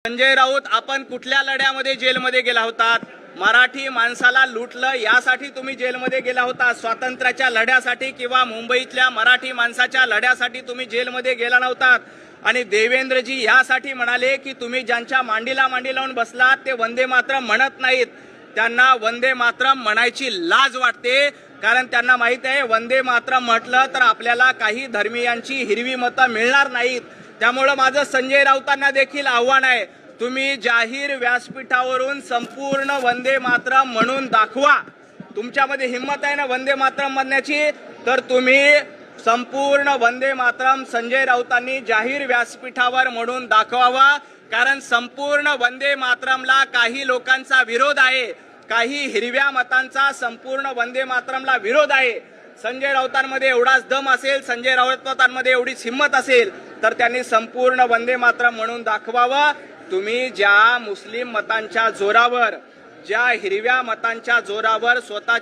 संजय राऊत, आपण कुठल्या लढ्यामध्ये जेलमध्ये गेला होतात? मराठी माणसाला लुटलं यासाठी तुम्ही जेलमध्ये गेला होता? स्वातंत्र्याच्या लढ्यासाठी किंवा मुंबईतल्या मराठी माणसाच्या लढ्यासाठी तुम्ही जेलमध्ये गेला नव्हतात? आणि देवेंद्रजी यासाठी म्हणाले की तुम्ही ज्यांच्या मांडीला मांडी लावून बसलात ते वंदे मातरम म्हणत नाहीत, त्यांना वंदे मातरम म्हणायची लाज वाटते, कारण त्यांना माहित आहे वंदे मातरम म्हटलं तर आपल्याला काही धर्मीयांची हिरवी मतं मिळणार नाहीत। त्यामुळे माझं संजय राऊतांना देखील आव्हान आहे, तुम्ही जाहीर व्यासपीठावरून संपूर्ण वंदे मातरम म्हणून दाखवा। तुमच्यामध्ये हिम्मत आहे ना वंदे मातरम म्हणण्याची, तर तुम्ही संपूर्ण वंदे मातरम संजय राऊतांनी जाहीर व्यासपीठावर म्हणून दाखवावा। कारण संपूर्ण वंदे मातरमला काही लोकांचा विरोध आहे, काही हिरव्या मतांचा संपूर्ण वंदे मातरमला विरोध आहे। संजय राऊतांमध्ये एवढाच दम असेल, संजय राऊतांमध्ये एवढीच हिम्मत असेल, तर त्यांनी संपूर्ण वंदे मातरम म्हणून दाखवावं। तुम्ही ज्या मुस्लिम मतांच्या जोरावर, ज्या हिरव्या मतांच्या जोरावर स्वतःची